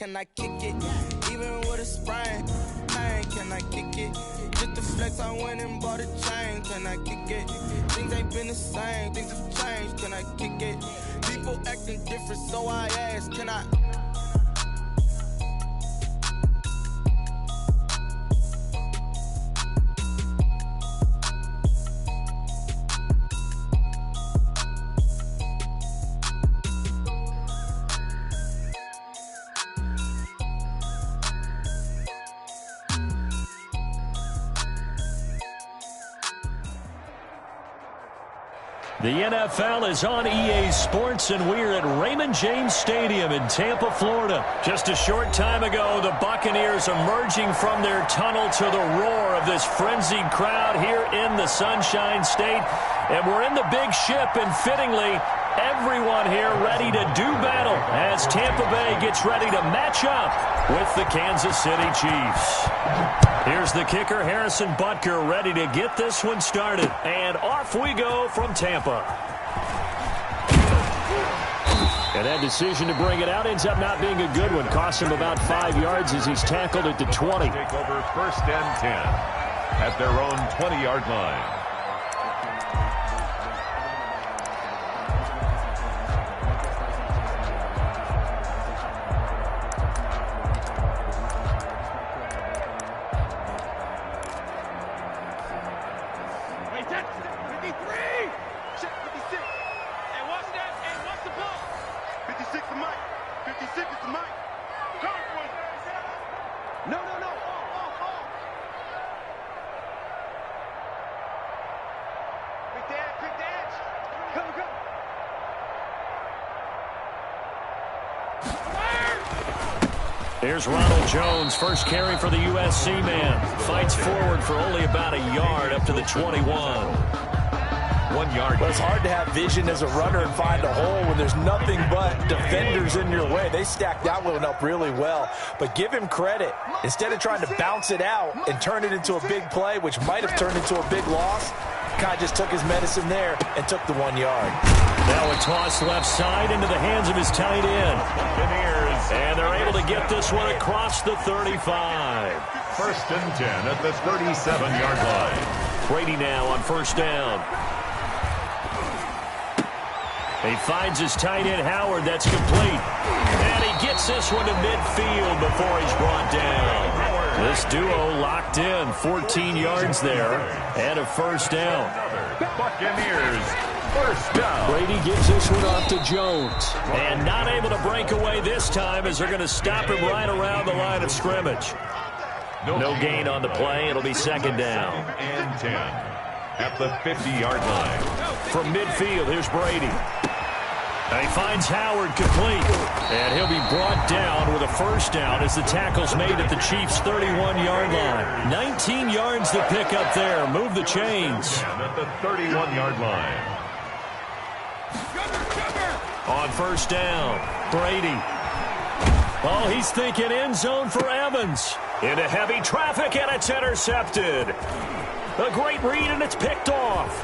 can I kick it? Even with a sprain, pain, can I kick it? Just the flex, I went and bought a chain, can I kick it? Things ain't been the same, things have changed, can I kick it? People acting different, so I ask, can I? The NFL is on EA Sports, and we're at Raymond James Stadium in Tampa, Florida. Just a short time ago, the Buccaneers emerging from their tunnel to the roar of this frenzied crowd here in the Sunshine State. And we're in the big ship, and fittingly, everyone here ready to do battle as Tampa Bay gets ready to match up with the Kansas City Chiefs. Here's the kicker, Harrison Butker, ready to get this one started. And off we go from Tampa. And that decision to bring it out ends up not being a good one. Costs him about 5 yards as he's tackled at the 20. Take over 1st and 10 at their own 20-yard line. Here's Ronald Jones, first carry for the USC man. Fights forward for only about a yard up to the 21. 1 yard. Well, it's hard to have vision as a runner and find a hole when there's nothing but defenders in your way. They stacked that one up really well. But give him credit. Instead of trying to bounce it out and turn it into a big play, which might have turned into a big loss, kind of just took his medicine there and took the 1 yard. Now a toss left side into the hands of his tight end. And they're able to get this one across the 35. 1st and 10 at the 37-yard line. Brady now on 1st down. He finds his tight end, Howard. That's complete. And he gets this one to midfield before he's brought down. This duo locked in. 14 yards there and a 1st down. Buccaneers, 1st down. Brady gives this one off to Jones. And not able to break away this time as they're going to stop him right around the line of scrimmage. No gain on the play. It'll be 2nd down. And 10 at the 50-yard line. From midfield, here's Brady. And he finds Howard complete. And he'll be brought down with a 1st down as the tackle's made at the Chiefs' 31-yard line. 19 yards to pick up there. Move the chains. At the 31-yard line. On 1st down, Brady. Oh, he's thinking end zone for Evans. Into heavy traffic, and it's intercepted. A great read, and it's picked off.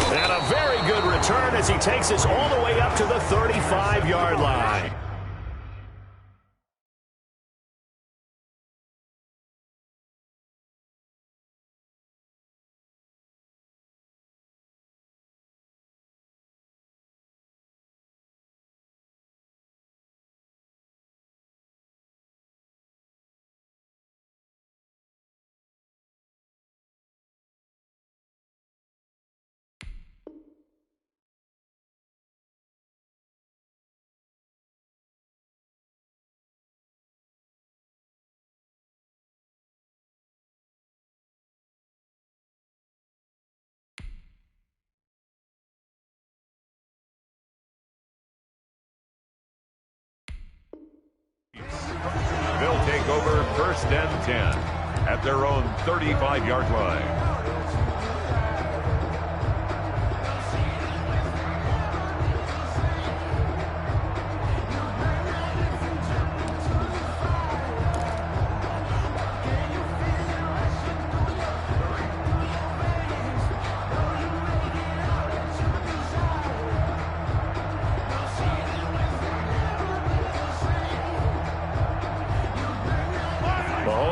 And a very good return as he takes us all the way up to the 35-yard line. They'll take over 1st and 10 at their own 35-yard line.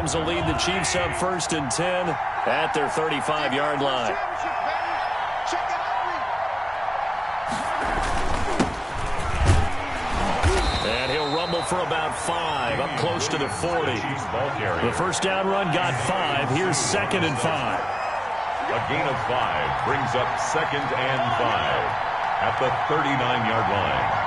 becomes a lead. The Chiefs up 1st and 10 at their 35-yard line. And he'll rumble for about 5, up close to the 40. The first down run got 5. Here's 2nd and 5. A gain of 5 brings up 2nd and 5 at the 39-yard line.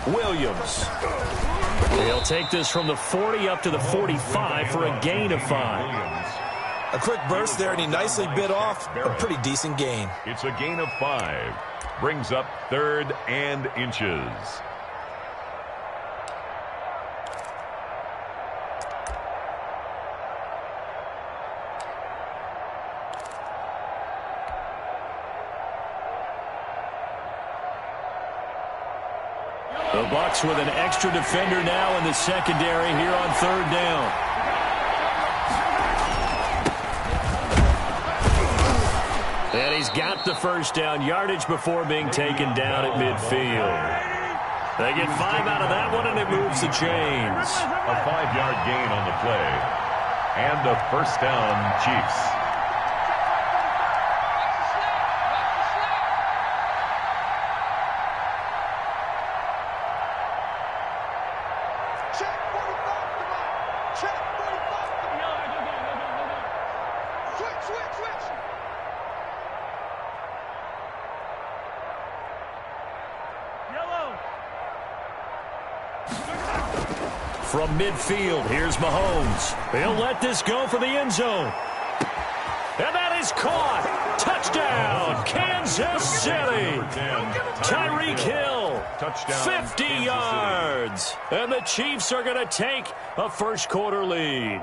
Williams. He'll take this from the 40 up to the 45 for a gain of 5. A quick burst there, and he nicely bit off a pretty decent gain. It's a gain of 5. Brings up 3rd and inches. The Bucs with an extra defender now in the secondary here on 3rd down. And he's got the first down, yardage before being taken down at midfield. They get 5 out of that one, and it moves the chains. A 5-yard gain on the play. And a first down, Chiefs. From midfield, here's Mahomes. He'll let this go for the end zone. And that is caught. Touchdown, Kansas City. Tyreek Hill, 50 yards. And the Chiefs are going to take a first-quarter lead.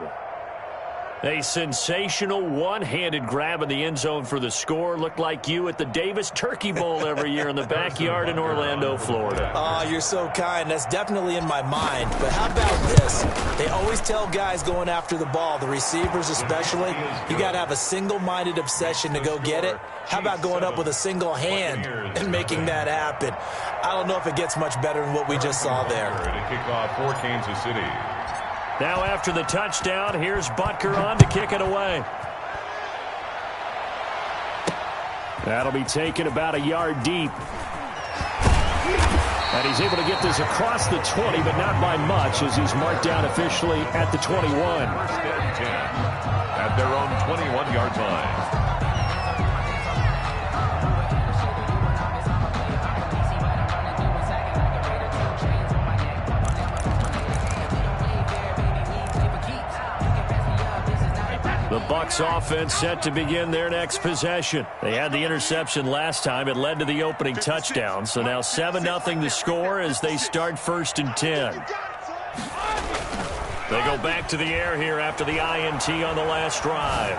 A sensational one-handed grab in the end zone for the score. Looked like you at the Davis Turkey Bowl every year in the backyard in Orlando, Florida. Oh, you're so kind. That's definitely in my mind. But how about this? They always tell guys going after the ball, the receivers especially, you got to have a single-minded obsession to go get it. How about going up with a single hand and making that happen? I don't know if it gets much better than what we just saw there. To kick off for Kansas City. Now after the touchdown, here's Butker on to kick it away. That'll be taken about a yard deep. And he's able to get this across the 20, but not by much, as he's marked down officially at the 21. First and 10 at their own 21-yard line. The Bucs offense set to begin their next possession. They had the interception last time. It led to the opening touchdown. So now 7-0 the score as they start 1st and 10. They go back to the air here after the INT on the last drive.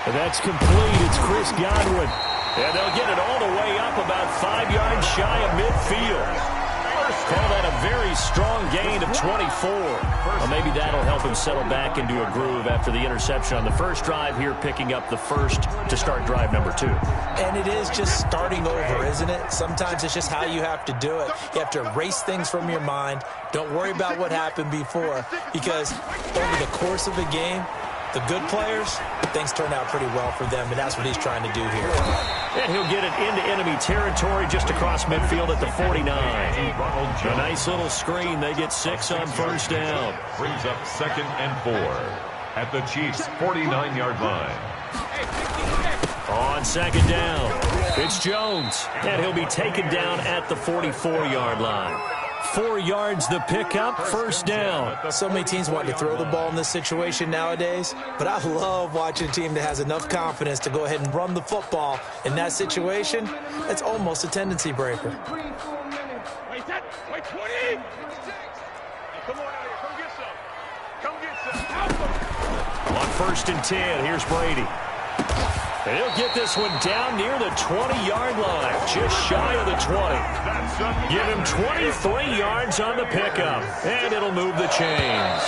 And that's complete. It's Chris Godwin. And they'll get it all the way up about 5 yards shy of midfield. Call that a very strong gain of 24. Well, maybe that'll help him settle back into a groove after the interception on the first drive here, picking up the first to start drive number 2. And it is just starting over, isn't it? Sometimes it's just how you have to do it. You have to erase things from your mind. Don't worry about what happened before, because over the course of a game, the good players, things turn out pretty well for them, and that's what he's trying to do here. And he'll get it into enemy territory just across midfield at the 49. A nice little screen. They get 6 on first down. Brings up 2nd and 4 at the Chiefs' 49-yard line. On 2nd down, it's Jones, and he'll be taken down at the 44-yard line. 4 yards the pickup, first down. So many teams want to throw the ball in this situation nowadays, but I love watching a team that has enough confidence to go ahead and run the football. In that situation, that's almost a tendency breaker. Wait, 20! Come on out here, come get some. Come get some. On 1st and 10, here's Brady. And he'll get this one down near the 20-yard line, just shy of the 20. Give him 23 yards on the pickup, and it'll move the chains.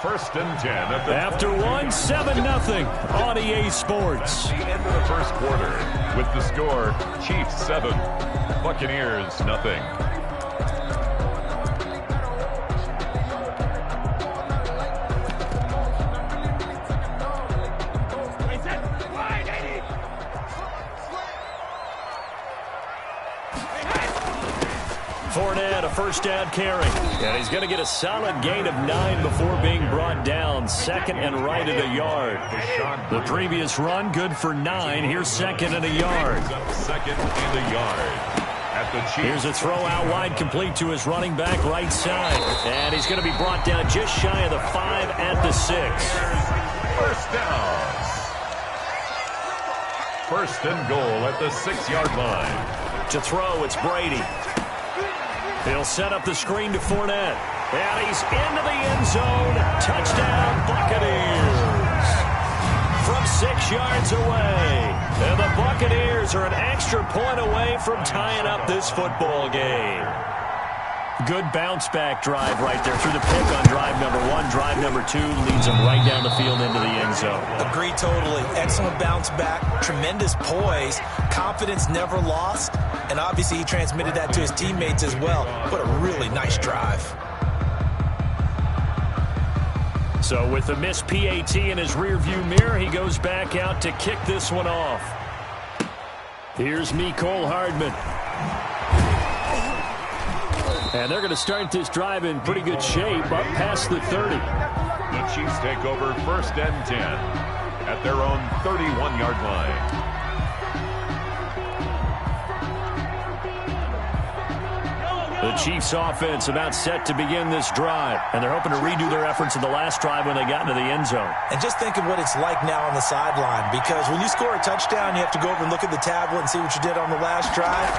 First and 10 at the after 7-0 on EA Sports. The end of the first quarter with the score Chiefs 7, Buccaneers 0. Fournette, a first down carry. And he's going to get a solid gain of 9 before being brought down. Second and right at a yard. The previous run, good for 9. Here's second and a yard. Second and a yard. At the Chiefs. Here's a throw out wide, complete to his running back right side. And he's going to be brought down just shy of the 5 at the 6. First down. First and goal at the 6-yard line. To throw, it's Brady. He'll set up the screen to Fournette. And he's into the end zone. Touchdown, Buccaneers. From 6 yards away. And the Buccaneers are an extra point away from tying up this football game. Good bounce-back drive right there through the pick on drive number 1. Drive number 2 leads them right down the field into the end zone. Agree totally. Excellent bounce-back, tremendous poise, confidence never lost, and obviously he transmitted that to his teammates as well. What a really nice drive. So with the missed PAT in his rearview mirror, he goes back out to kick this one off. Here's Mecole Hardman. And they're going to start this drive in pretty good shape, up past the 30. The Chiefs take over first and 10 at their own 31-yard line. The Chiefs offense about set to begin this drive, and they're hoping to redo their efforts in the last drive when they got into the end zone. And just think of what it's like now on the sideline, because when you score a touchdown, you have to go over and look at the tablet and see what you did on the last drive.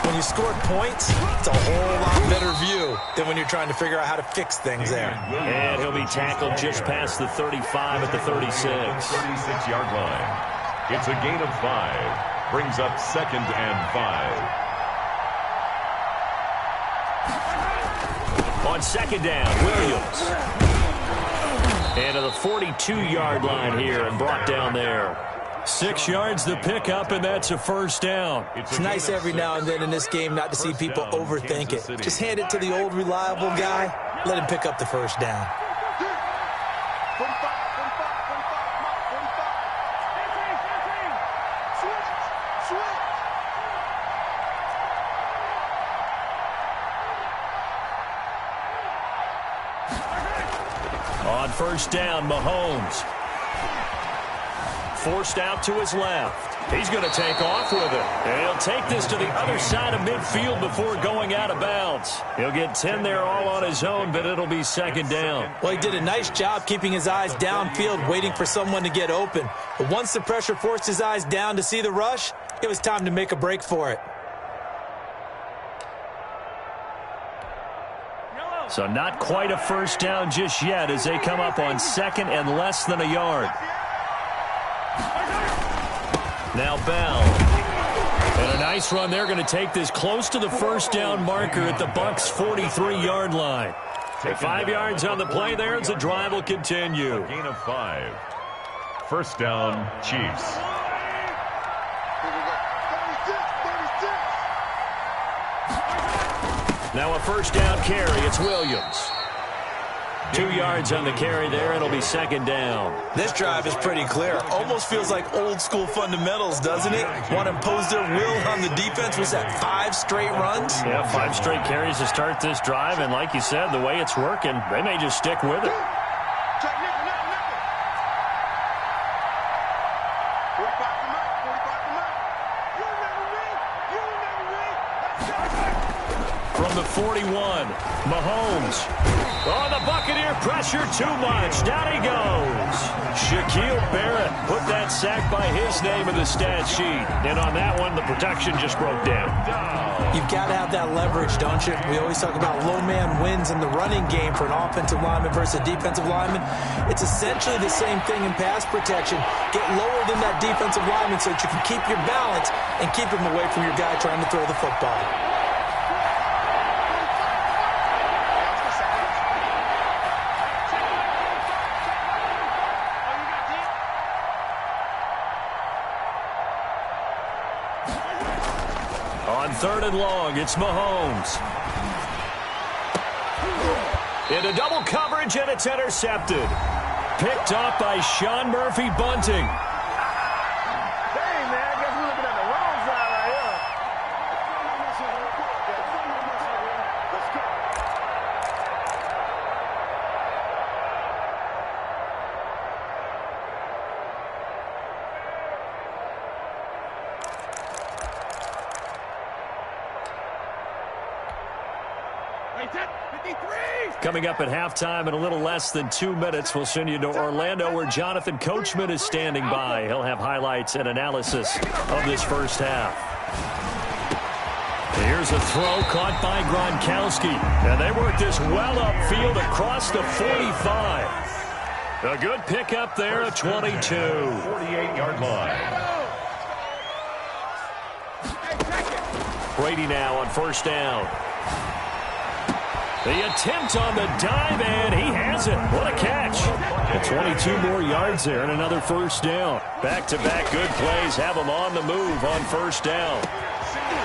When you scored points, it's a whole lot better view than when you're trying to figure out how to fix things there. And he'll be tackled just past the 35 at the 36. 36-yard line. It's a gain of 5. Brings up second and 5. On second down, Williams. And to the 42-yard line here and brought down there. 6 yards the pickup, and that's a first down. It's nice every now and then in this game not to see people overthink it. Just hand it to the old reliable guy. Let him pick up the first down. On first down, Mahomes. Forced out to his left. He's going to take off with it. And he'll take this to the other side of midfield before going out of bounds. He'll get 10 there all on his own, but it'll be second down. Well, he did a nice job keeping his eyes downfield, waiting for someone to get open. But once the pressure forced his eyes down to see the rush, it was time to make a break for it. So not quite a first down just yet as they come up on second and less than a yard. Now Bell. And a nice run. They're going to take this close to the first down marker at the Bucs' 43-yard line. 5 yards on the play there as the drive will continue. A gain of 5. First down, Chiefs. Now a first down carry. It's Williams. 2 yards on the carry there. It'll be second down. This drive is pretty clear. Almost feels like old school fundamentals, doesn't it? Want to impose their will on the defense. Was that 5 straight runs? Yeah, 5 straight carries to start this drive. And like you said, the way it's working, they may just stick with it. From the 41, Mahomes. Oh, the Buccaneer pressure too much. Down he goes. Shaquille Barrett put that sack by his name in the stat sheet. And on that one, the protection just broke down. You've got to have that leverage, don't you? We always talk about low man wins in the running game for an offensive lineman versus a defensive lineman. It's essentially the same thing in pass protection. Get lower than that defensive lineman so that you can keep your balance and keep him away from your guy trying to throw the football. On 3rd and long, it's Mahomes. Into double coverage, and it's intercepted. Picked up by Sean Murphy Bunting. Dang, man, I guess we're looking at the wrong side right here. Let's go. Coming up at halftime in a little less than 2 minutes, we'll send you to Orlando where Jonathan Coachman is standing by. He'll have highlights and analysis of this first half. Here's a throw caught by Gronkowski. And they work this well upfield across the 45. A good pickup there at 22. 48-yard line. Brady now on 1st down. The attempt on the dive, and he has it. What a catch. And 22 more yards there and another 1st down. Back-to-back good plays have him on the move on 1st down.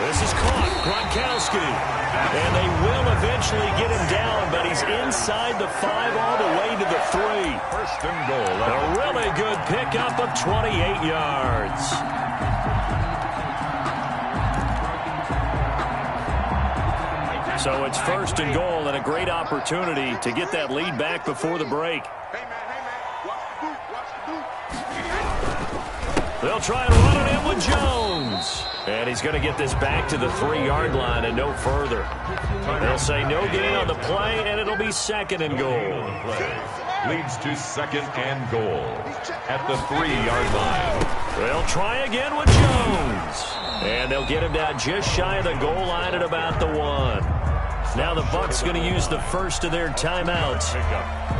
This is caught. Gronkowski. And they will eventually get him down, but he's inside the 5 all the way to the 3. 1st and goal. A really good pickup of 28 yards. So it's 1st and goal and a great opportunity to get that lead back before the break. They'll try and run it in with Jones. And he's going to get this back to the 3-yard line and no further. They'll say no gain on the play, and it'll be 2nd and goal. Leads to 2nd and goal at the 3-yard line. They'll try again with Jones. And they'll get him down just shy of the goal line at about the 1. Now the Bucs going to use the first of their timeouts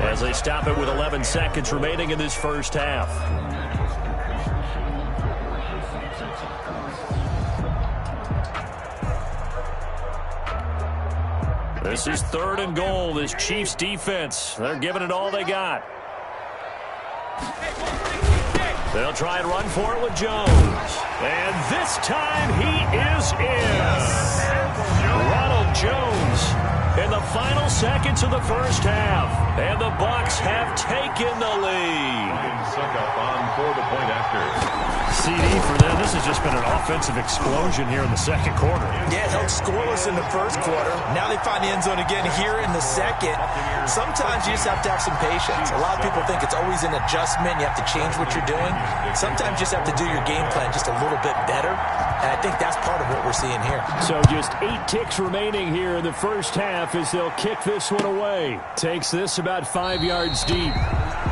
as they stop it with 11 seconds remaining in this first half. This is 3rd and goal. This Chiefs defense, they're giving it all they got. They'll try and run for it with Jones. And this time he is in. Ronald Jones in the final seconds of the first half. And the Bucs have taken the lead. Suck up on for the point after. CD for them. This has just been an offensive explosion here in the 2nd quarter. Yeah, held scoreless in the 1st quarter. Now they find the end zone again here in the 2nd. Sometimes you just have to have some patience. A lot of people think it's always an adjustment. You have to change what you're doing. Sometimes you just have to do your game plan just a little bit better. And I think that's part of what we're seeing here. So just 8 ticks remaining here in the first half as they'll kick this one away. Takes this about 5 yards deep.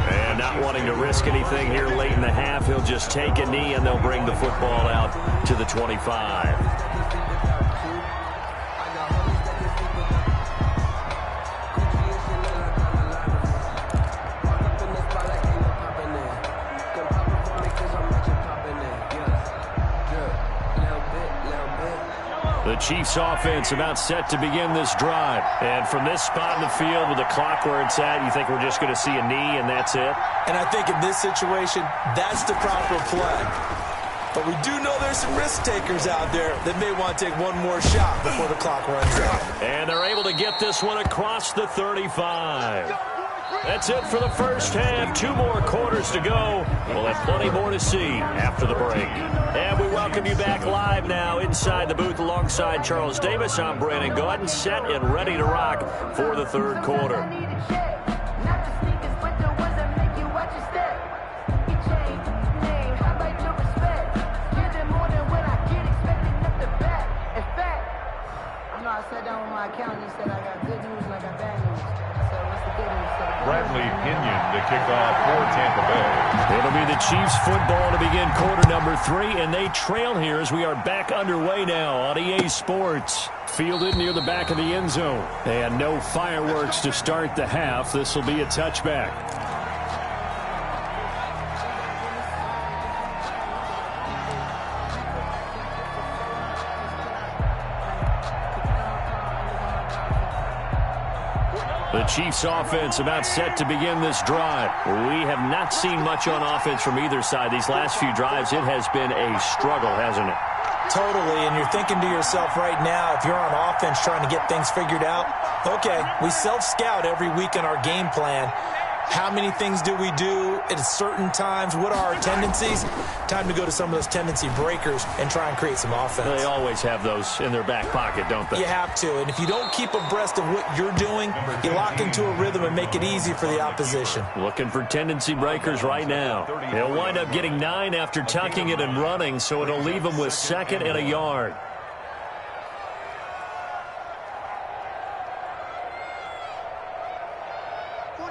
And not wanting to risk anything here late in the half, he'll just take a knee and they'll bring the football out to the 25. The Chiefs offense about set to begin this drive. And from this spot in the field with the clock where it's at, you think we're just going to see a knee and that's it? And I think in this situation, that's the proper play. But we do know there's some risk takers out there that may want to take one more shot before the clock runs out. And they're able to get this one across the 35. That's it for the first half. 2 more quarters to go. We'll have plenty more to see after the break. And we welcome you back live now inside the booth alongside Charles Davis. I'm Brandon Gaudin, set and ready to rock for the 3rd quarter. I sat down with my accountant and said I got good news and I got bad news. So what's the good news? Bradley Pinion to kick off for Tampa Bay. It'll be the Chiefs football to begin quarter number 3, and they trail here as we are back underway now on EA Sports. Fielded near the back of the end zone. And no fireworks to start the half. This will be a touchback. The Chiefs offense about set to begin this drive. We have not seen much on offense from either side. These last few drives, it has been a struggle, hasn't it? Totally, and you're thinking to yourself right now, if you're on offense trying to get things figured out, okay, we self-scout every week in our game plan. How many things do we do at certain times? What are our tendencies? Time to go to some of those tendency breakers and try and create some offense. They always have those in their back pocket, don't they? You have to, and if you don't keep abreast of what you're doing, you lock into a rhythm and make it easy for the opposition. Looking for tendency breakers right now. He'll wind up getting 9 after tucking it and running, so it'll leave him with 2nd and a yard.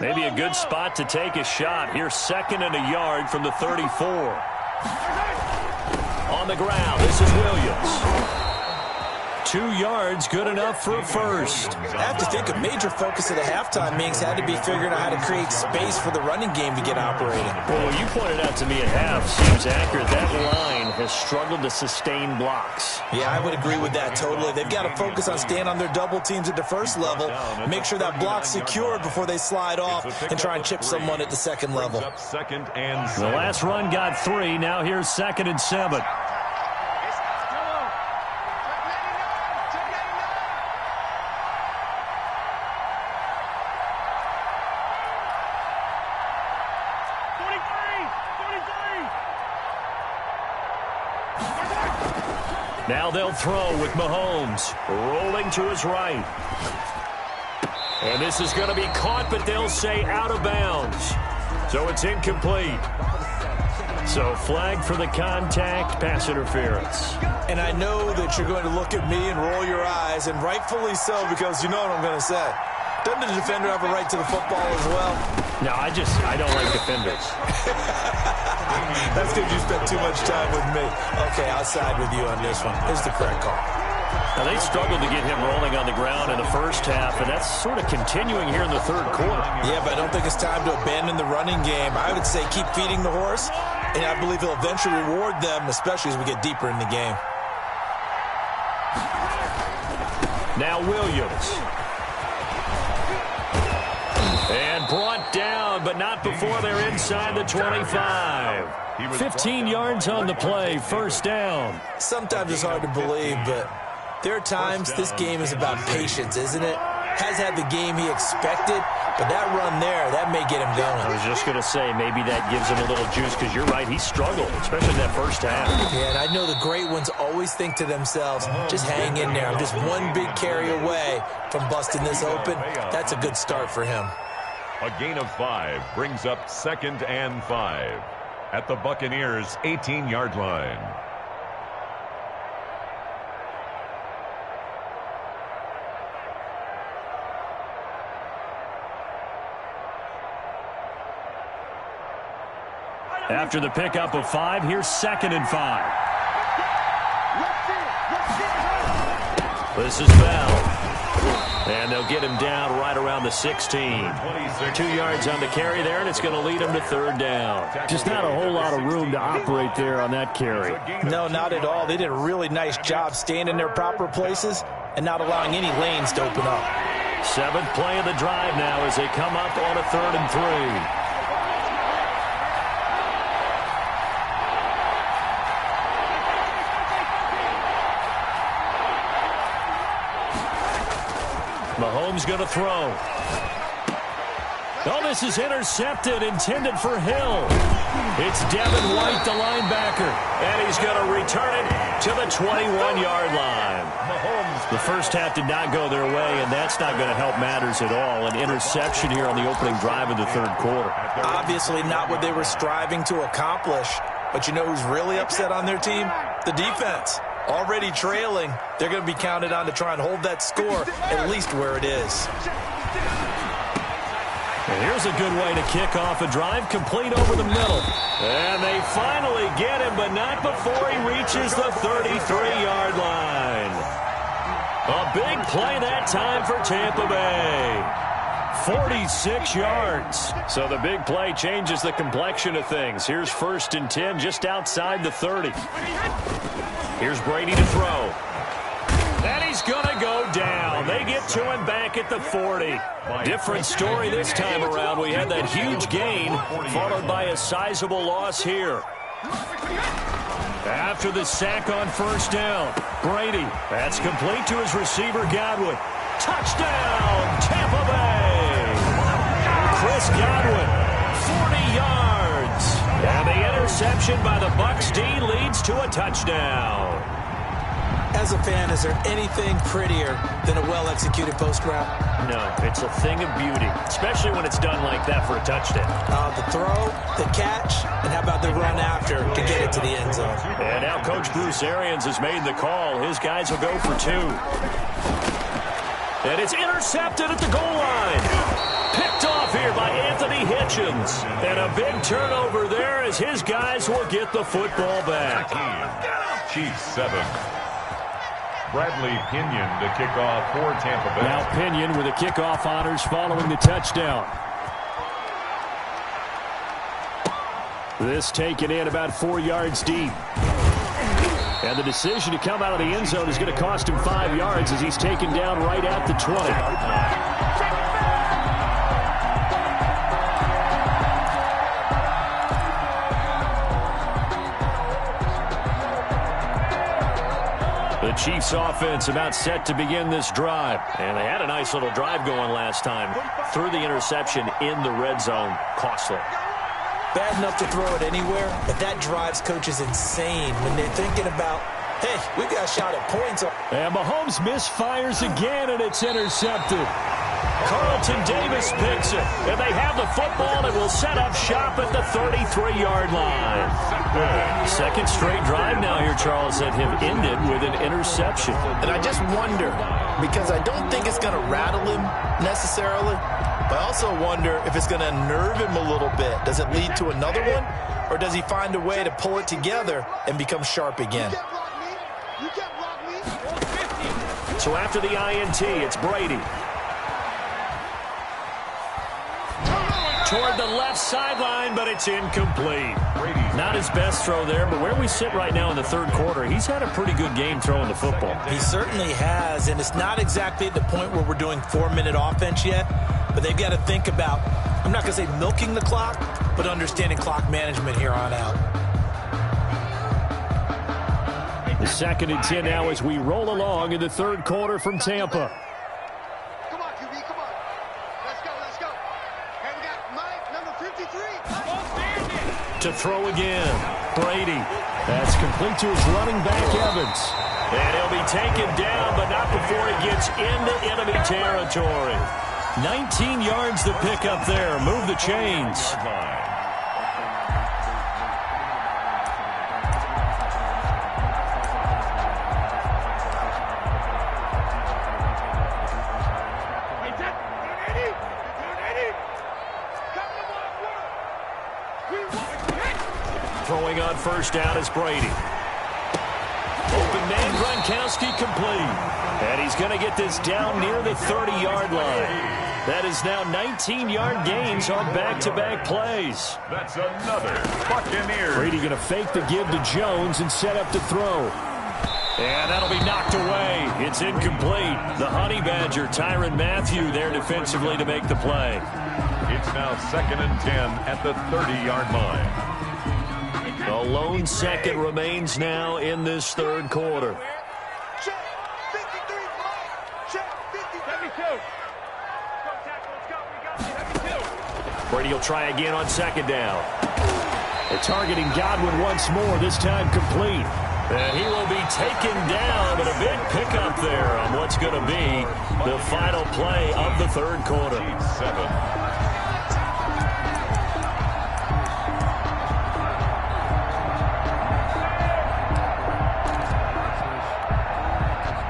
Maybe a good spot to take a shot. Here's 2nd and a yard from the 34. On the ground, this is Williams. 2 yards, good enough for a first. I have to think a major focus of the halftime meetings had to be figuring out how to create space for the running game to get operating. Well, you pointed out to me at half, seems accurate. That line has struggled to sustain blocks. Yeah, I would agree with that totally. They've got to focus on staying on their double teams at the first level, make sure that block's secured before they slide off, and try and chip someone at the second level. The last run got 3. Now here's 2nd and 7. Now they'll throw with Mahomes rolling to his right. And this is going to be caught, but they'll say out of bounds. So it's incomplete. So flag for the contact, pass interference. And I know that you're going to look at me and roll your eyes, and rightfully so, because you know what I'm going to say. Doesn't the defender have a right to the football as well? No, I don't like defenders. That's because you spent too much time with me. Okay, I'll side with you on this one. Here's the correct call. Now, they struggled to get him rolling on the ground in the first half, and that's sort of continuing here in the third quarter. Yeah, but I don't think it's time to abandon the running game. I would say keep feeding the horse, and I believe he'll eventually reward them, especially as we get deeper in the game. Now Williams. And brought down, but not before they're inside the 25. 15 yards on the play, first down. Sometimes it's hard to believe, but there are times this game is about patience, isn't it? Has had the game he expected, but that run there, that may get him going. I was just going to say, maybe that gives him a little juice, because you're right, he struggled, especially in that first half. Yeah, and I know the great ones always think to themselves, just hang in there. I'm just one big carry away from busting this open. That's a good start for him. A gain of 5 brings up 2nd and 5 at the Buccaneers' 18-yard line. After the pickup of 5, here's 2nd and 5. This is Bell. And they'll get him down right around the 16. 2 yards on the carry there, and it's going to lead him to third down. Just not a whole lot of room to operate there on that carry. No, not at all. They did a really nice job staying in their proper places and not allowing any lanes to open up. 7th play of the drive now as they come up on a 3rd and 3. Mahomes going to throw. Oh, this is intercepted, intended for Hill. It's Devin White, the linebacker, and he's going to return it to the 21-yard line. Mahomes. The first half did not go their way, and that's not going to help matters at all. An interception here on the opening drive of the third quarter. Obviously not what they were striving to accomplish, but you know who's really upset on their team? The defense. Already trailing, they're going to be counted on to try and hold that score at least where it is. And here's a good way to kick off a drive, complete over the middle. And they finally get him, but not before he reaches the 33-yard line. A big play that time for Tampa Bay. 46 yards. So the big play changes the complexion of things. Here's 1st and 10 just outside the 30. Here's Brady to throw. And he's going to go down. They get to him back at the 40. Different story this time around. We had that huge gain followed by a sizable loss here. After the sack on first down, Brady. That's complete to his receiver, Godwin. Touchdown, Tampa Bay. Chris Godwin, 40 yards. And the interception by the Bucs D leads to a touchdown. As a fan, is there anything prettier than a well-executed post route? No, it's a thing of beauty, especially when it's done like that for a touchdown. The throw, the catch, and how about the run after to get it to the end zone? And now Coach Bruce Arians has made the call. His guys will go for 2. And it's intercepted at the goal line. Picked off here by Anthony Hitchens. And a big turnover there as his guys will get the football back. Chiefs 7. Bradley Pinion to kick off for Tampa Bay. Now Pinion with the kickoff honors following the touchdown. This taken in about 4 yards deep. And the decision to come out of the end zone is going to cost him 5 yards as he's taken down right at the 20. The Chiefs offense about set to begin this drive. And they had a nice little drive going last time. Threw the interception in the red zone. Costly. Bad enough to throw it anywhere, but that drives coaches insane when they're thinking about, hey, we got a shot at points. And Mahomes misfires again, and it's intercepted. Carlton Davis picks it, and they have the football and will set up shop at the 33-yard line. Second straight drive now here, Charles, that have ended with an interception. And I just wonder, because I don't think it's going to rattle him necessarily, but I also wonder if it's going to unnerve him a little bit. Does it lead to another one, or does he find a way to pull it together and become sharp again? So after the INT, it's Brady. Toward the left sideline, but it's incomplete. Not his best throw there, but where we sit right now in the third quarter, he's had a pretty good game throwing the football. He certainly has, and it's not exactly at the point where we're doing 4-minute offense yet, but they've got to think about, I'm not going to say milking the clock, but understanding clock management here on out. The 2nd and 10 now as we roll along in the third quarter from Tampa. Come on, QB, come on. Let's go, let's go. Hey, we got Mike, number 53. To throw again, Brady. That's complete to his running back, Evans. And he'll be taken down, but not before he gets into enemy territory. 19 yards to pick up there. Move the chains. Throwing on first down is Brady. Open man, Gronkowski complete. And he's going to get this down near the 30-yard line. That is now 19-yard gains on back-to-back plays. That's another Buccaneers. Brady going to fake the give to Jones and set up to throw. And that'll be knocked away. It's incomplete. The Honey Badger, Tyrann Mathieu, there defensively to make the play. It's now 2nd and 10 at the 30-yard line. A lone second remains now in this third quarter. Check 53, check 52. Brady will try again on second down. They're targeting Godwin once more, this time complete. And he will be taken down, but a big pickup there on what's going to be the final play of the third quarter. 7.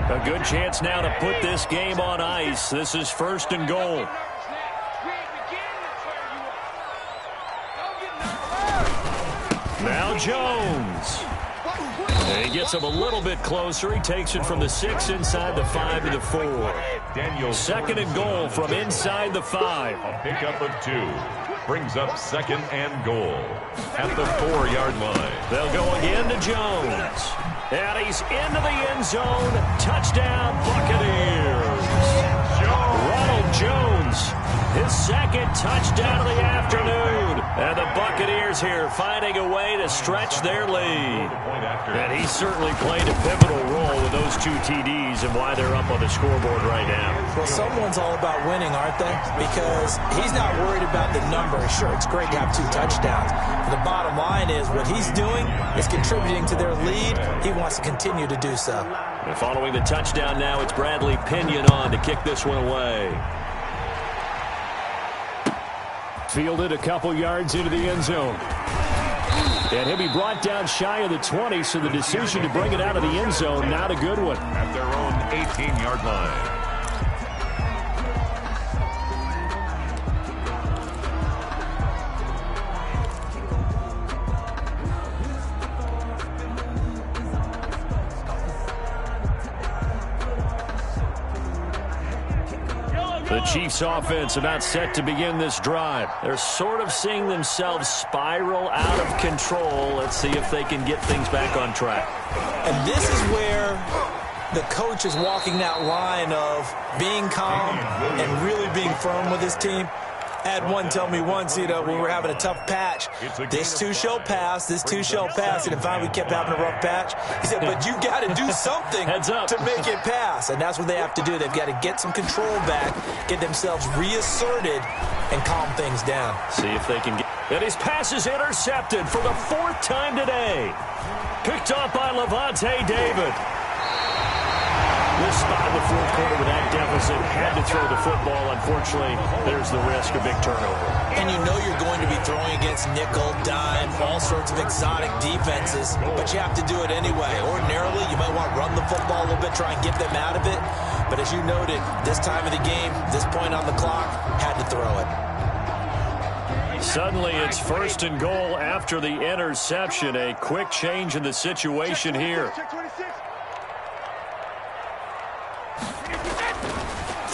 A good chance now to put this game on ice. This is 1st and goal. Now Jones. And he gets him a little bit closer. He takes it from the 6 inside the 5 to the 4. Daniel 2nd and goal from inside the 5. A pickup of 2. Brings up 2nd and goal at the 4-yard line. They'll go again to Jones. And he's into the end zone. Touchdown, Buccaneers. Ronald Jones, his second touchdown of the afternoon. And the Buccaneers here finding a way to stretch their lead. And he certainly played a pivotal role with those 2 TDs and why they're up on the scoreboard right now. Well, someone's all about winning, aren't they? Because he's not worried about the number. Sure, it's great to have 2 touchdowns. But the bottom line is what he's doing is contributing to their lead. He wants to continue to do so. And following the touchdown now, it's Bradley Pinion on to kick this one away. Fielded a couple yards into the end zone. And he'll be brought down shy of the 20, so the decision to bring it out of the end zone, not a good one. At their own 18-yard line. The Chiefs offense about set to begin this drive. They're sort of seeing themselves spiral out of control. Let's see if they can get things back on track. And this is where the coach is walking that line of being calm and really being firm with his team. I had one tell me once, when we were having a tough patch, this too shall pass, this too shall pass, and finally we kept having a rough patch. He said, but you got to do something to make it pass, and that's what they have to do. They've got to get some control back, get themselves reasserted, and calm things down. See if they can get... And his pass is intercepted for the 4th time today. Picked off by Levante David. This spot in the 4th quarter with that deficit, had to throw the football. Unfortunately, there's the risk of big turnover. And you know you're going to be throwing against nickel, dime, all sorts of exotic defenses, but you have to do it anyway. Ordinarily, you might want to run the football a little bit, try and get them out of it. But as you noted, this time of the game, this point on the clock, had to throw it. Suddenly, it's 1st and goal after the interception. A quick change in the situation here.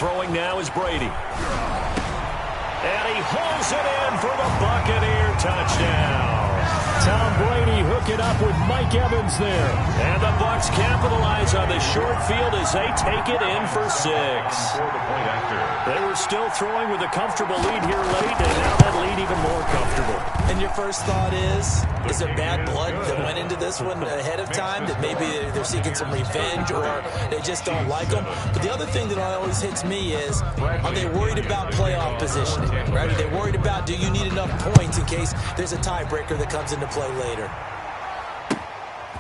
Throwing now is Brady. And he hauls it in for the Buccaneer touchdown. Tom Brady hooking up with Mike Evans there. And the Bucs capitalize on the short field as they take it in for 6. They were still throwing with a comfortable lead here late, and now that lead even more comfortable. And your first thought is there bad blood that went into this one ahead of time, that maybe they're seeking some revenge or they just don't like them? But the other thing that always hits me is, are they worried about playoff positioning? Right? Are they worried about, do you need enough points in case there's a tiebreaker that comes into play later?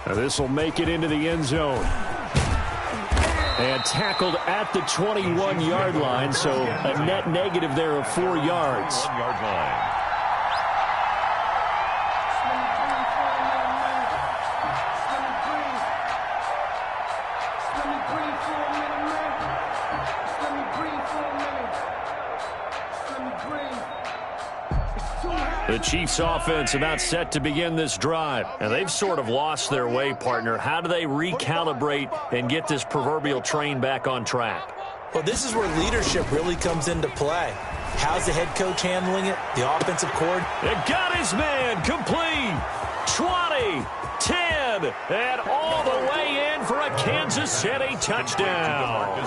Now this will make it into the end zone. And tackled at the 21-yard line, so a net negative there of 4 yards. 1-yard line. The Chiefs offense about set to begin this drive. And they've sort of lost their way, partner. How do they recalibrate and get this proverbial train back on track? Well, this is where leadership really comes into play. How's the head coach handling it? The offensive coordinator. It got his man complete. 20, 10, and all the way in for a Kansas City touchdown.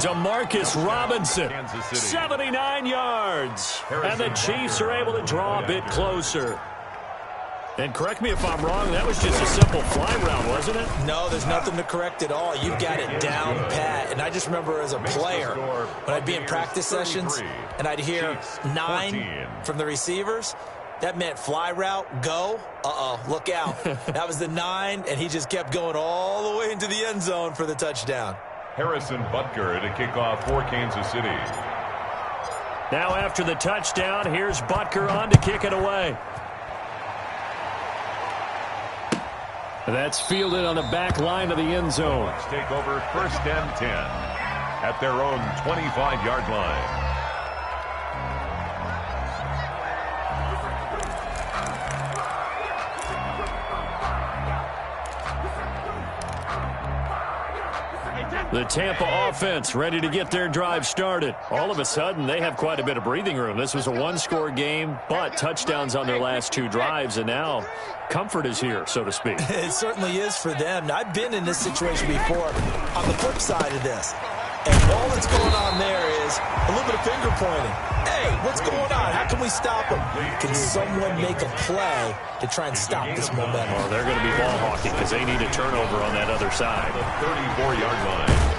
DeMarcus Robinson, 79 yards. And the Chiefs are able to draw a bit closer. And correct me if I'm wrong, that was just a simple fly route, wasn't it? No, there's nothing to correct at all. You've got it down pat. And I just remember as a player, when I'd be in practice sessions and I'd hear 9 from the receivers, that meant fly route, go, look out. That was the 9, and he just kept going all the way into the end zone for the touchdown. Harrison Butker to kick off for Kansas City. Now after the touchdown, here's Butker on to kick it away. That's fielded on the back line of the end zone. Let's take over 1st and 10 at their own 25-yard line. The Tampa offense ready to get their drive started. All of a sudden, they have quite a bit of breathing room. This was a one-score game, but touchdowns on their last 2 drives, and now comfort is here, so to speak. It certainly is for them. Now, I've been in this situation before on the flip side of this. And all that's going on there is a little bit of finger pointing. Hey, what's going on? How can we stop him? Can someone make a play to try and stop this momentum? Well, they're going to be ball hawking because they need a turnover on that other side. The 34-yard line.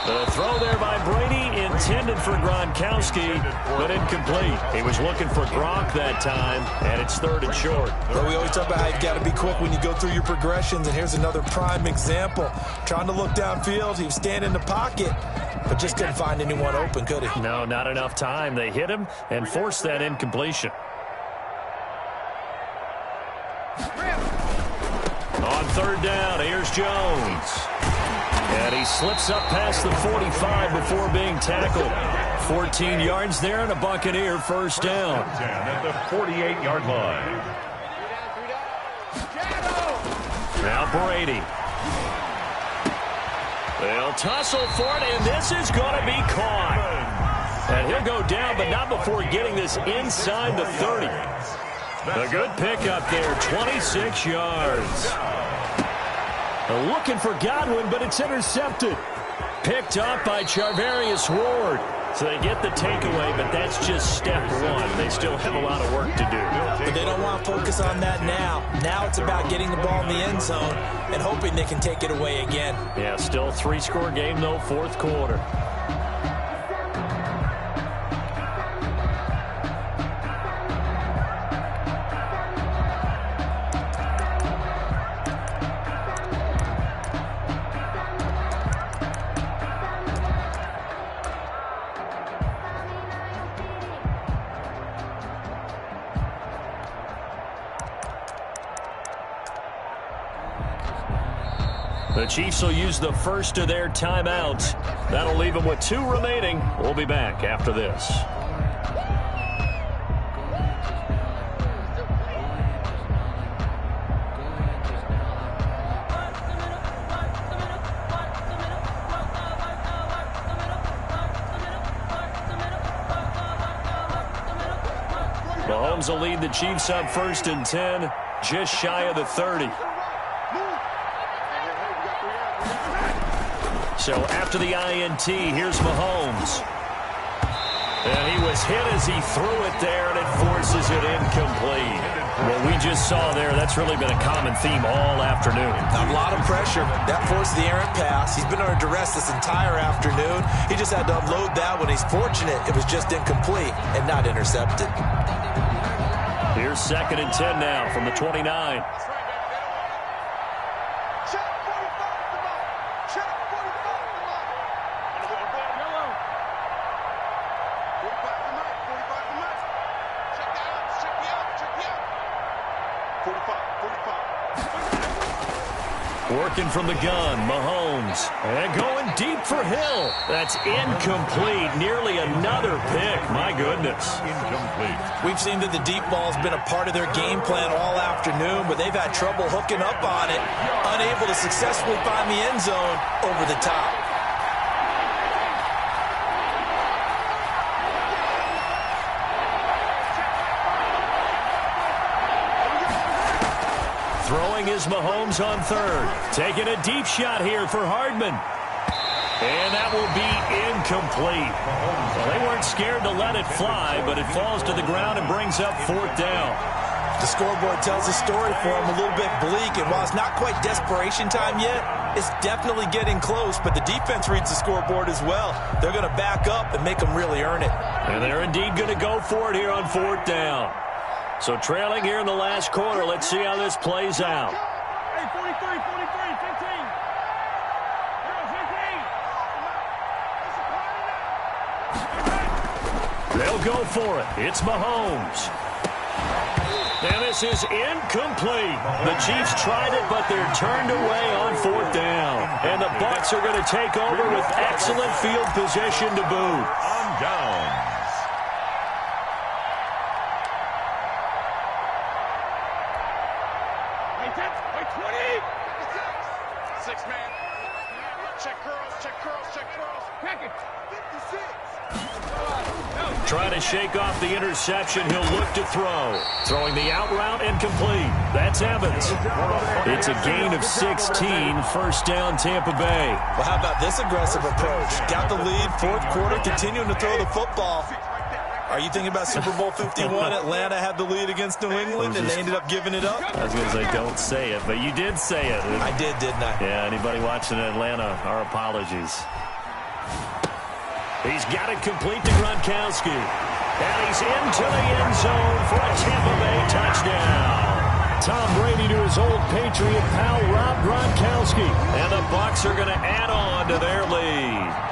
The throw there by Brady, intended for Gronkowski, but incomplete. He was looking for Gronk that time, and it's 3rd and short. But we always talk about how you've got to be quick when you go through your progressions, and here's another prime example. Trying to look downfield, he was standing in the pocket, but just couldn't find anyone open, could he? No, not enough time. They hit him and forced that incompletion. On 3rd down, here's Jones. And he slips up past the 45 before being tackled. 14 yards there and a Buccaneer 1st down. At the 48-yard line. Now Brady. They'll tussle for it, and this is going to be caught. And he'll go down, but not before getting this inside the 30. A good pickup there, 26 yards. Looking for Godwin, but it's intercepted. Picked up by Charvarius Ward. So they get the takeaway, but that's just step one. They still have a lot of work to do. But they don't want to focus on that now. Now it's about getting the ball in the end zone and hoping they can take it away again. Yeah, still 3-score game, though, 4th quarter. The Chiefs will use the first of their timeouts. That'll leave them with 2 remaining. We'll be back after this. Mahomes will lead the Chiefs up 1st and 10, just shy of the 30. So after the INT, here's Mahomes. And he was hit as he threw it there, and it forces it incomplete. What we just saw there, that's really been a common theme all afternoon. A lot of pressure. That forced the errant pass. He's been under duress this entire afternoon. He just had to unload that when he's fortunate it was just incomplete and not intercepted. Here's 2nd and 10 now from the 29. Working from the gun, Mahomes. And going deep for Hill. That's incomplete. Nearly another pick. My goodness. Incomplete. We've seen that the deep ball's been a part of their game plan all afternoon, but they've had trouble hooking up on it. Unable to successfully find the end zone over the top. Throwing is Mahomes on 3rd. Taking a deep shot here for Hardman. And that will be incomplete. Well, they weren't scared to let it fly, but it falls to the ground and brings up 4th down. The scoreboard tells a story for them, a little bit bleak, and while it's not quite desperation time yet, it's definitely getting close, but the defense reads the scoreboard as well. They're going to back up and make them really earn it. And they're indeed going to go for it here on 4th down. So trailing here in the last quarter, let's see how this plays out. Hey, 43, 15. They'll go for it. It's Mahomes. And this is incomplete. The Chiefs tried it, but they're turned away on 4th down. And the Bucs are going to take over with excellent field position to boot. On downs. Wait, 20. 6 man. Check curls, check curls, check curls. Pack it. 56. Trying to shake off the interception. He'll look to throw. Throwing the out route and complete. That's Evans. It's a gain of 16. First down, Tampa Bay. Well, how about this aggressive approach? Got the lead, fourth quarter, continuing to throw the football. Are you thinking about Super Bowl 51? Atlanta had the lead against New England, and they ended up giving it up? I was going to say, don't say it, but you did say it. I did, didn't I? Yeah, anybody watching Atlanta, our apologies. He's got it complete to Gronkowski. And he's into the end zone for a Tampa Bay touchdown. Tom Brady to his old Patriot pal, Rob Gronkowski. And the Bucs are going to add on to their lead.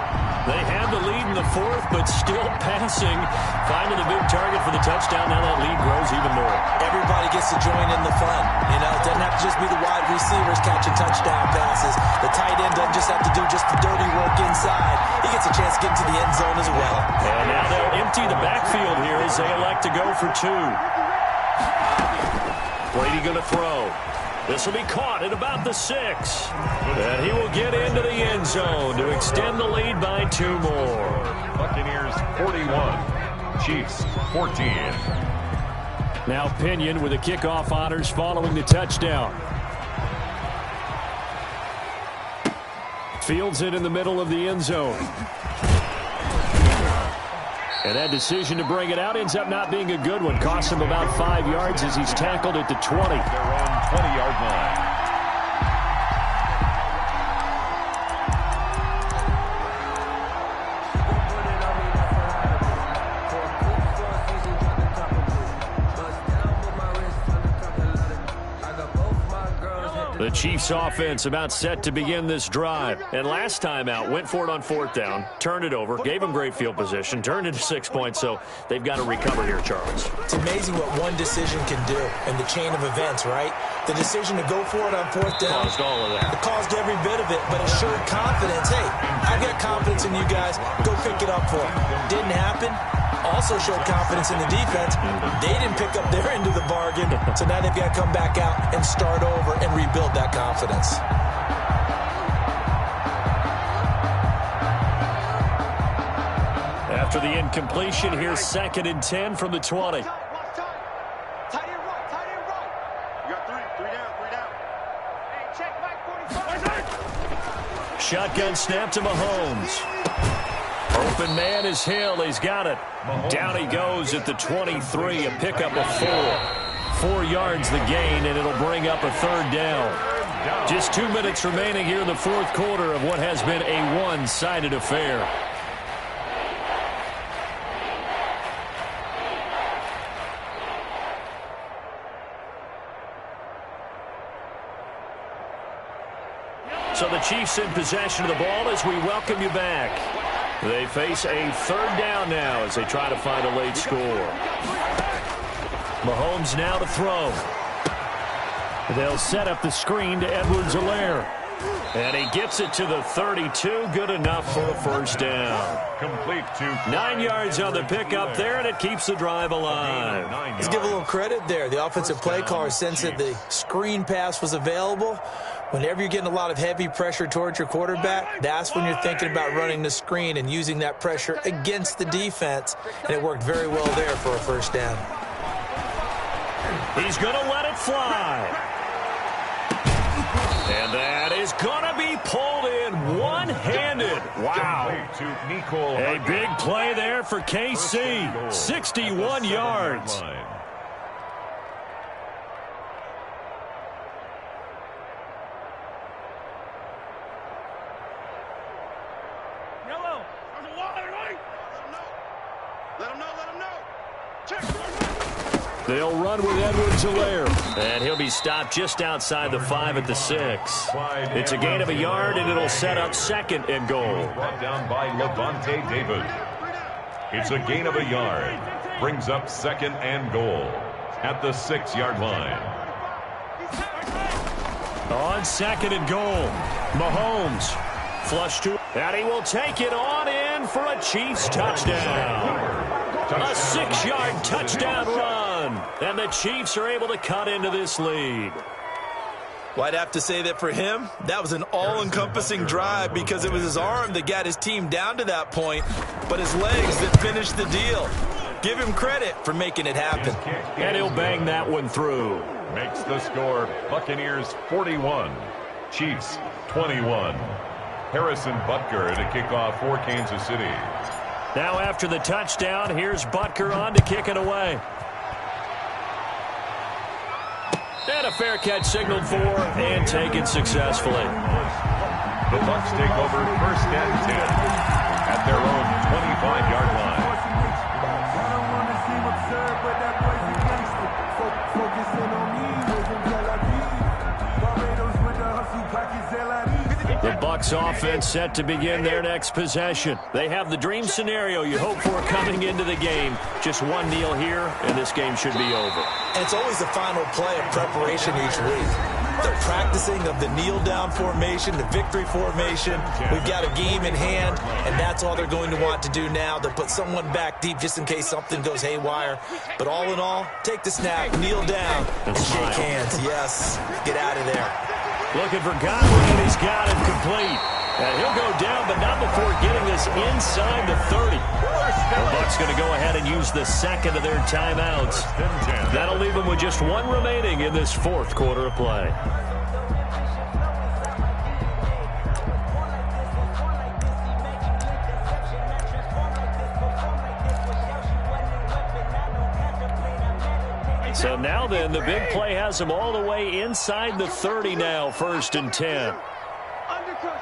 They had the lead in the fourth, but still passing. Finding the big target for the touchdown. Now that lead grows even more. Everybody gets to join in the fun. You know, it doesn't have to just be the wide receivers catching touchdown passes. The tight end doesn't just have to do just the dirty work inside. He gets a chance to get into the end zone as well. And now they'll empty the backfield here as they elect to go for two. Brady going to throw. This will be caught at about the 6. And he will get into the end zone to extend the lead by 2 more. Buccaneers 41, Chiefs 14. Now Pinion with the kickoff honors following the touchdown. Fields it in the middle of the end zone. And that decision to bring it out ends up not being a good one. Costs him about 5 yards as he's tackled at the 20. Their own 20-yard line. The Chiefs offense about set to begin this drive. And last time out, went for it on 4th down, turned it over, gave them great field position, turned it to 6 points, so they've got to recover here, Charles. It's amazing what one decision can do in the chain of events, right? The decision to go for it on 4th down. Caused all of that. It caused every bit of it, but assured confidence. Hey, I've got confidence in you guys. Go pick it up for them. Didn't happen. Also showed confidence in the defense. They didn't pick up their end of the bargain, so now they've got to come back out and start over and rebuild that confidence. After the incompletion, here's 2nd and 10 from the 20. Tight end right, tight end right. You got 3 down. Hey, check Mike 45. Shotgun snap to Mahomes. Open man is Hill. He's got it. Down he goes at the 23. A pickup of 4. 4 yards the gain, and it'll bring up a 3rd down. Just 2 minutes remaining here in the 4th quarter of what has been a one-sided affair. So the Chiefs in possession of the ball as we welcome you back. They face a 3rd down now as they try to find a late score. Mahomes now to throw. They'll set up the screen to Edwards-Helaire. And he gets it to the 32. Good enough for a 1st down. Complete to 9 yards on the pickup there, and it keeps the drive alive. Let's give a little credit there. The offensive play caller sensed that the screen pass was available. Whenever you're getting a lot of heavy pressure towards your quarterback, that's when you're thinking about running the screen and using that pressure against the defense. And it worked very well there for a 1st down. He's going to let it fly. And that is going to be pulled in one-handed. Wow. A big play there for KC. 61 yards. They'll run with Edwards-Helaire. And he'll be stopped just outside the 5 at the 6. It's a gain of a yard, and it'll set up 2nd and goal. Brought down by Levante David. It's a gain of a yard. Brings up 2nd and goal at the 6-yard line. On 2nd and goal, Mahomes flush to, and he will take it on in for a Chiefs touchdown. A 6-yard touchdown run, and the Chiefs are able to cut into this lead. Well, I'd have to say that for him, that was an all-encompassing drive because it was his arm that got his team down to that point, but his legs that finished the deal. Give him credit for making it happen. And he'll bang that one through. Makes the score Buccaneers 41, Chiefs 21. Harrison Butker to kick off for Kansas City. Now after the touchdown, here's Butker on to kick it away. And a fair catch signaled for and taken successfully. The Bucs take over first and 10 at their own 25-yard line. The Bucs offense set to begin their next possession. They have the dream scenario you hope for coming into the game. Just one kneel here, and this game should be over. And it's always the final play of preparation each week. They're practicing of the kneel-down formation, the victory formation. We've got a game in hand, and that's all they're going to want to do now. They'll put someone back deep just in case something goes haywire. But all in all, take the snap, kneel down, and shake hands. Yes, get out of there. Looking for Godwin, and he's got him complete. And he'll go down, but not before getting this inside the 30. The Bucs going to go ahead and use the second of their timeouts. That'll leave them with just one remaining in this fourth quarter of play. So now then, the big play has them all the way inside the 30 now, 1st and 10. Undercut.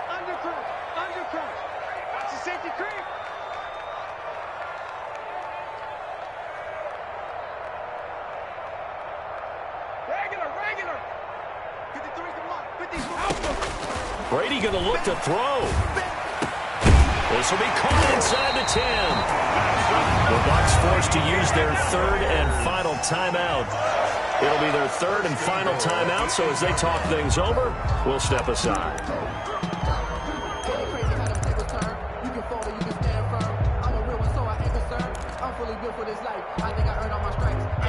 Watch the safety creep. Regular. 53, come on. 53. Brady going to look to throw. This will be caught inside the 10. The Bucs forced to use their third and final timeout. It'll be their third and final timeout, so as they talk things over, we'll step aside.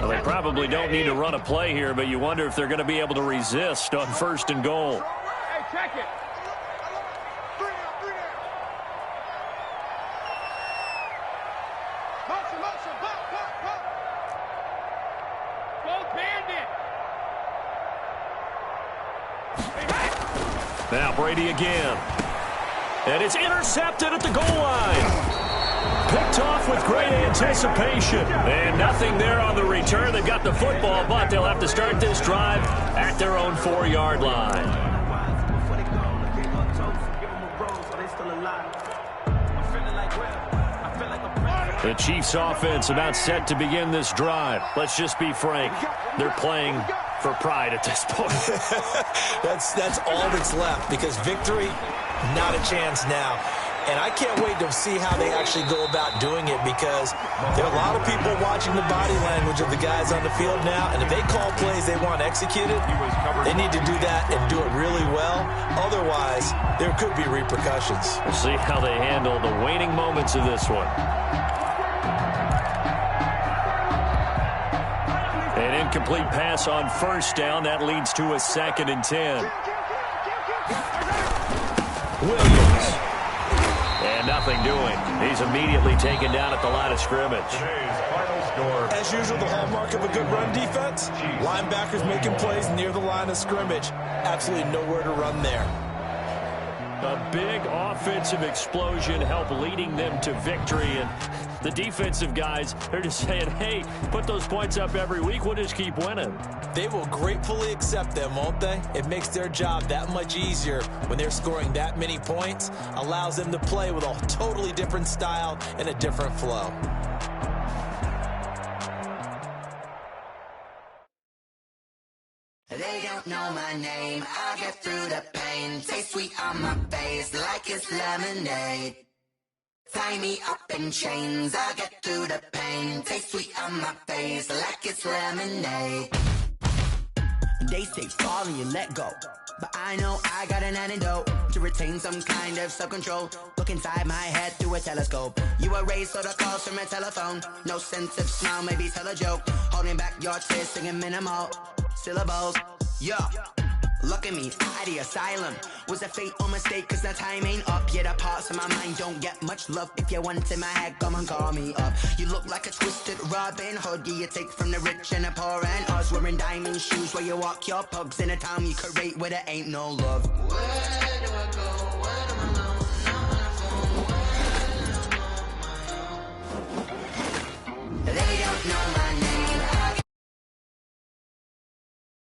Well, they probably don't need to run a play here, but you wonder if they're going to be able to resist on 1st and goal. Hey, check it. Now Brady again. And it's intercepted at the goal line. Picked off with great anticipation. And nothing there on the return. They've got the football, but they'll have to start this drive at their own 4-yard line. The Chiefs offense about set to begin this drive. Let's just be frank. They're playing for pride at this point. That's all that's left because victory, not a chance now. And I can't wait to see how they actually go about doing it because there are a lot of people watching the body language of the guys on the field now. And if they call plays they want executed, they need to do that and do it really well. Otherwise, there could be repercussions. We'll see how they handle the waning moments of this one. An incomplete pass on 1st down. That leads to a 2nd and 10. Williams. And nothing doing. He's immediately taken down at the line of scrimmage. Today's final score. As usual, the hallmark of a good run defense, linebackers making plays near the line of scrimmage. Absolutely nowhere to run there. A big offensive explosion helped leading them to victory. And the defensive guys, they're just saying, hey, put those points up every week. We'll just keep winning. They will gratefully accept them, won't they? It makes their job that much easier when they're scoring that many points. Allows them to play with a totally different style and a different flow. They don't know my name, I get through the pain. Taste sweet on my face like it's lemonade. Tie me up in chains, I get through the pain. Taste sweet on my face like it's lemonade. They say fall and you let go, but I know I got an antidote to retain some kind of self-control. Look inside my head through a telescope. You erase all the calls from a telephone. No sense of smile, maybe tell a joke. Holding back your tears, singing minimal syllables. Yeah. Look at me, out of the asylum. Was a fate or mistake, cause the time ain't up. Yeah, the parts of my mind don't get much love. If you want in my head, come and call me up. You look like a twisted Robin Hood. Yeah, you take from the rich and the poor and us. Wearing diamond shoes where you walk your pugs in a town you create where there ain't no love.